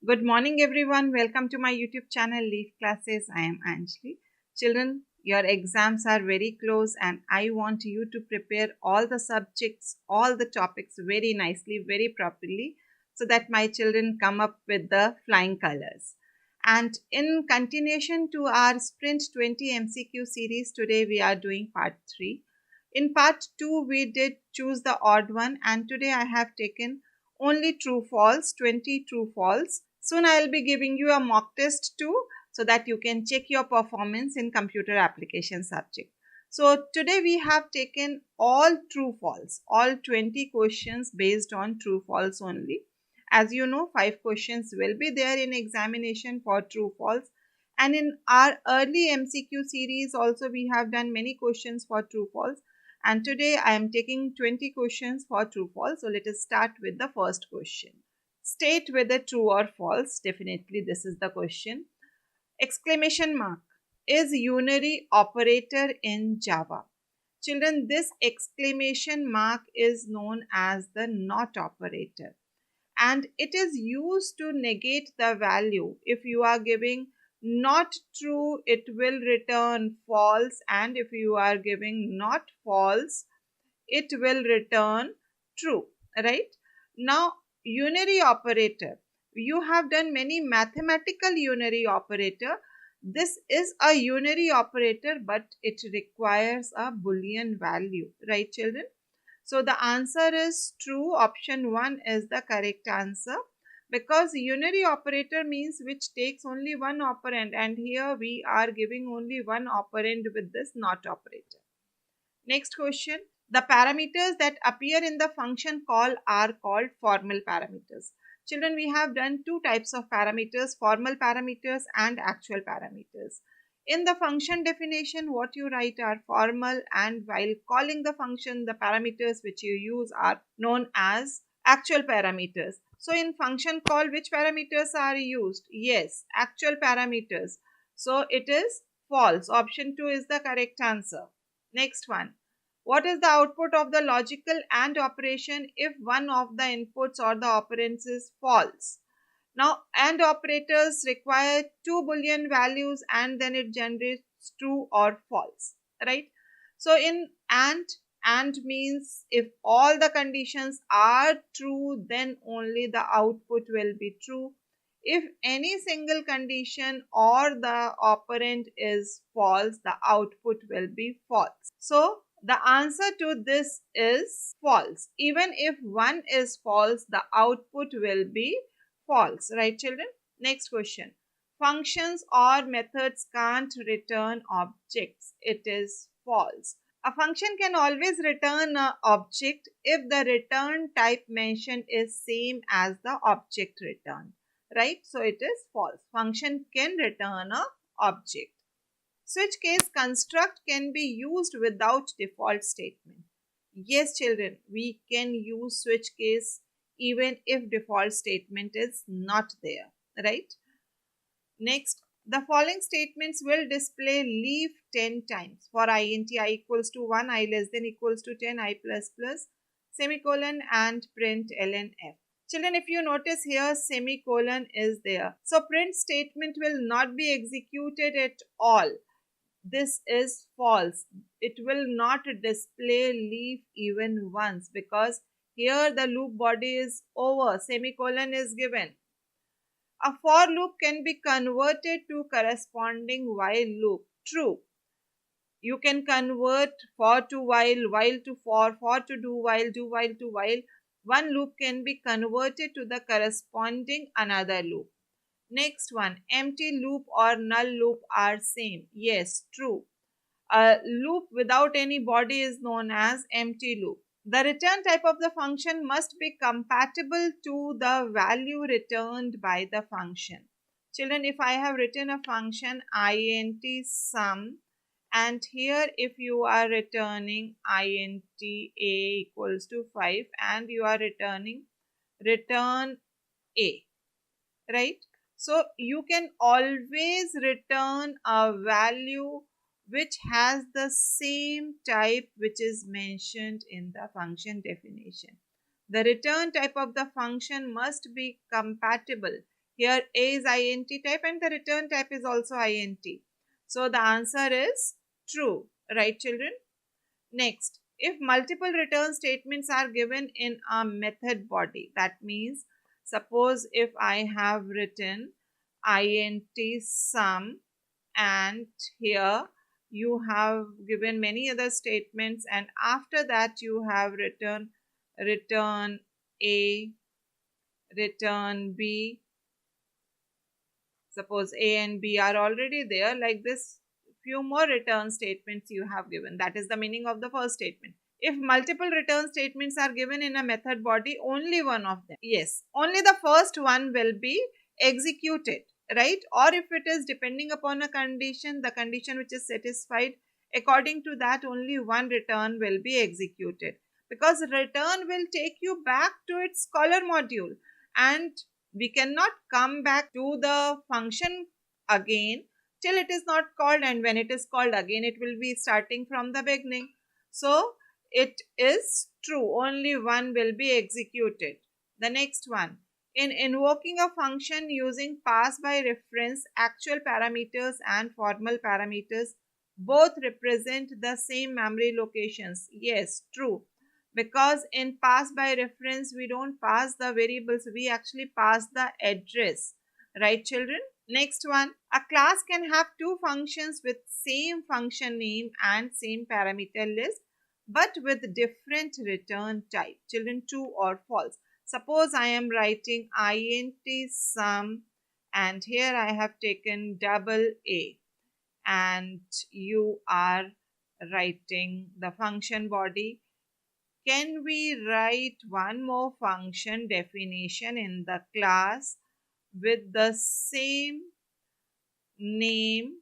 Good morning, everyone. Welcome to my YouTube channel, Leaf Classes. I am Anjali. Children, your exams are very close, and I want you to prepare all the subjects, all the topics very nicely, very properly, so that my children come up with the flying colors. And in continuation to our Sprint 20 MCQ series, today we are doing part 3. In part 2, we did choose the odd one, and today I have taken only true false, 20 true false. Soon I will be giving you a mock test too, so that you can check your performance in computer application subject. So today we have taken all true false, all 20 questions based on true false only. As you know, 5 questions will be there in examination for true false. And in our early MCQ series also we have done many questions for true false. And today I am taking 20 questions for true false. So let us start with the first question. State whether true or false. Definitely this is the question. Exclamation mark is unary operator in Java. Children, this exclamation mark is known as the not operator, and it is used to negate the value. If you are giving not true, it will return false, and if you are giving not false, it will return true, right? Now, unary operator, you have done many mathematical unary operator. This is a unary operator, but it requires a boolean value, right children? So the answer is true. Option 1 is the correct answer, because unary operator means which takes only one operand, and here we are giving only one operand with this not operator. Next question. The parameters that appear in the function call are called formal parameters. Children, we have done two types of parameters, formal parameters and actual parameters. In the function definition, what you write are formal, and while calling the function, the parameters which you use are known as actual parameters. So in function call, which parameters are used? Yes, actual parameters. So it is false. Option 2 is the correct answer. Next one. What is the output of the logical AND operation if one of the inputs or the operands is false? Now, AND operators require two Boolean values and then it generates true or false, right? So, in AND means if all the conditions are true, then only the output will be true. If any single condition or the operand is false, the output will be false. So, the answer to this is false. Even if one is false, the output will be false, right children? Next question. Functions or methods can't return objects. It is false. A function can always return an object if the return type mentioned is same as the object returned, right? So it is false. Function can return a object. Switch case construct can be used without default statement. Yes, children, we can use switch case even if default statement is not there, right? Next, the following statements will display leaf 10 times. For int, I equals to 1, I less than equals to 10, I plus plus, semicolon, and print ln f. Children, if you notice here, semicolon is there. So print statement will not be executed at all. This is false. It will not display leaf even once, because here the loop body is over, semicolon is given. A for loop can be converted to corresponding while loop. True. You can convert for to while to for to do while to while. One loop can be converted to the corresponding another loop. Next one, empty loop or null loop are same. Yes, true. A loop without any body is known as empty loop. The return type of the function must be compatible to the value returned by the function. Children, if I have written a function int sum, and here if you are returning int a equals to 5 and you are returning return a, right? So you can always return a value which has the same type which is mentioned in the function definition. The return type of the function must be compatible. Here A is int type and the return type is also int. So the answer is true, right children? Next, if multiple return statements are given in a method body, that means suppose if I have written int sum and here you have given many other statements and after that you have written return A, return B. Suppose A and B are already there, like this few more return statements you have given. That is the meaning of the first statement. If multiple return statements are given in a method body, only one of them, yes, only the first one will be executed, right? Or if it is depending upon a condition, the condition which is satisfied, according to that only one return will be executed, because return will take you back to its caller module and we cannot come back to the function again till it is not called, and when it is called again it will be starting from the beginning. So it is true, only one will be executed. The next one, in invoking a function using pass by reference, actual parameters and formal parameters both represent the same memory locations. Yes, true, because in pass by reference we don't pass the variables, we actually pass the address, right children? Next one, a class can have two functions with same function name and same parameter list but with different return type. Children, true or false? Suppose I am writing int sum and here I have taken double A and you are writing the function body. Can we write one more function definition in the class with the same name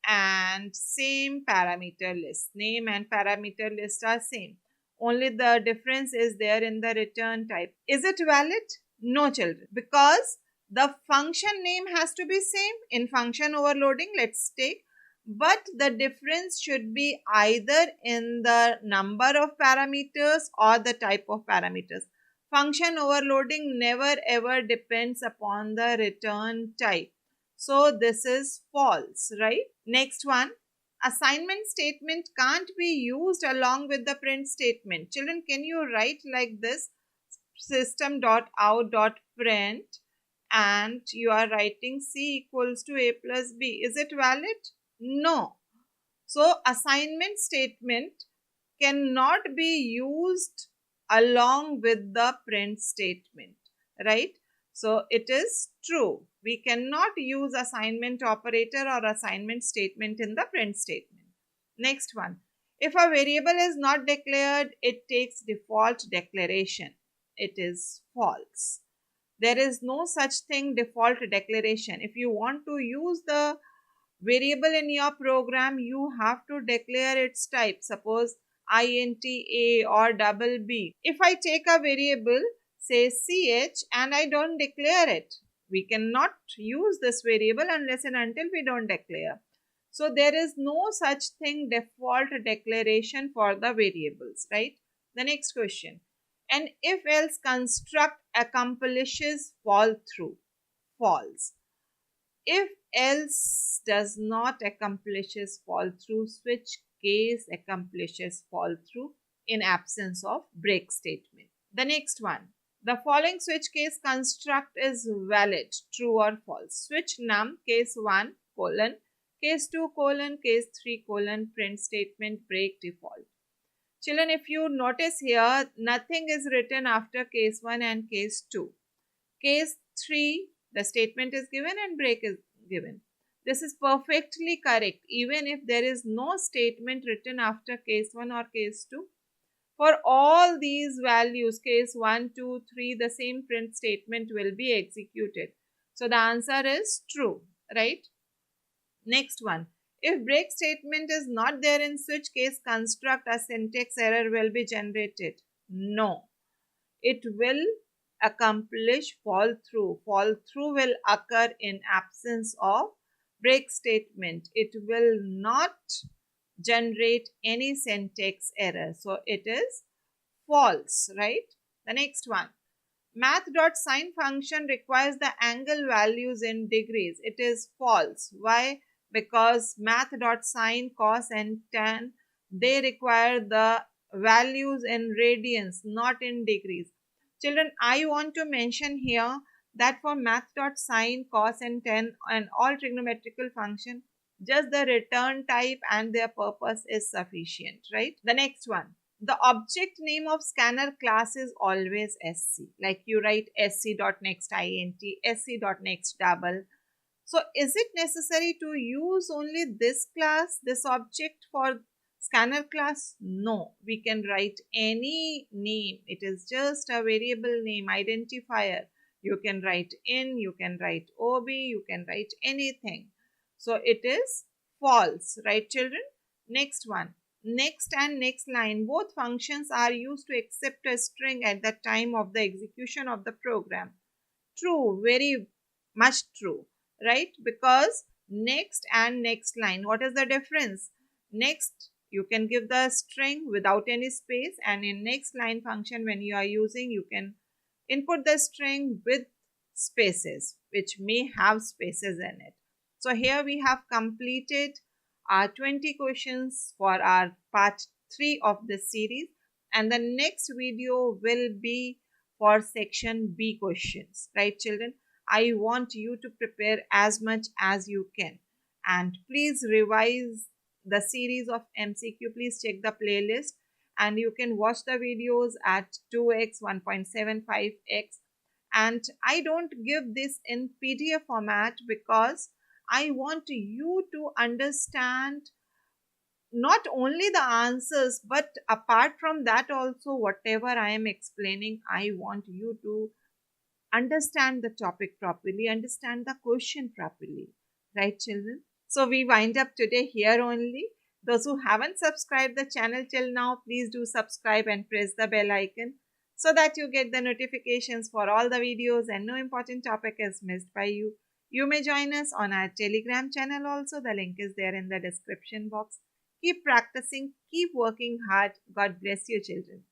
and same parameter list? Name and parameter list are same. Only the difference is there in the return type. Is it valid? No children, because the function name has to be same in function overloading. Let's take, but the difference should be either in the number of parameters or the type of parameters. Function overloading never ever depends upon the return type. So this is false, right? Next one, assignment statement can't be used along with the print statement. Children, can you write like this? System.out.print and you are writing C equals to A plus B. Is it valid? No. So assignment statement cannot be used along with the print statement, right? So it is true. We cannot use assignment operator or assignment statement in the print statement. Next one, if a variable is not declared, it takes default declaration. It is false. There is no such thing default declaration. If you want to use the variable in your program, you have to declare its type. Suppose int a or double b. If I take a variable say ch and I don't declare it, we cannot use this variable unless and until we don't declare. So there is no such thing default declaration for the variables, right? The next question, an if else construct accomplishes fall through. False. If else does not accomplishes fall through, switch case accomplishes fall through in absence of break statement. The next one, the following switch case construct is valid, true or false. Switch num case 1 colon, case 2 colon, case 3 colon, print statement, break default. Children, if you notice here, nothing is written after case 1 and case 2. Case 3, the statement is given and break is given. This is perfectly correct even if there is no statement written after case 1 or case 2. For all these values, case 1, 2, 3, the same print statement will be executed. So the answer is true, right? Next one, if break statement is not there in switch case construct, a syntax error will be generated. No, it will accomplish fall through. Fall through will occur in absence of break statement. It will not generate any syntax error. So it is false, right? The next one, Math.sin function requires the angle values in degrees. It is false. Why? Because math.sin, cos and tan, they require the values in radians, not in degrees. Children, I want to mention here that for math.sin, cos and tan and all trigonometrical function, just the return type and their purpose is sufficient, right? The next one, the object name of scanner class is always SC. Like you write sc.nextInt, sc.nextDouble. So is it necessary to use only this class, this object for scanner class? No, we can write any name. It is just a variable name identifier. You can write in, you can write OB, you can write anything. So it is false, right children? Next one. Next and next line, both functions are used to accept a string at the time of the execution of the program. True, very much true, right? Because next and next line, what is the difference? Next, you can give the string without any space, and in next line function, when you are using, you can input the string with spaces, which may have spaces in it. So here we have completed our 20 questions for our part 3 of this series, and the next video will be for section B questions, right children? I want you to prepare as much as you can, and please revise the series of MCQ. Please check the playlist, and you can watch the videos at 2x, 1.75x. And I don't give this in PDF format because I want you to understand not only the answers, but apart from that also, whatever I am explaining, I want you to understand the topic properly, understand the question properly, right children? So we wind up today here only. Those who haven't subscribed the channel till now, please do subscribe and press the bell icon so that you get the notifications for all the videos and no important topic is missed by you. You may join us on our Telegram channel also. The link is there in the description box. Keep practicing, keep working hard. God bless you children.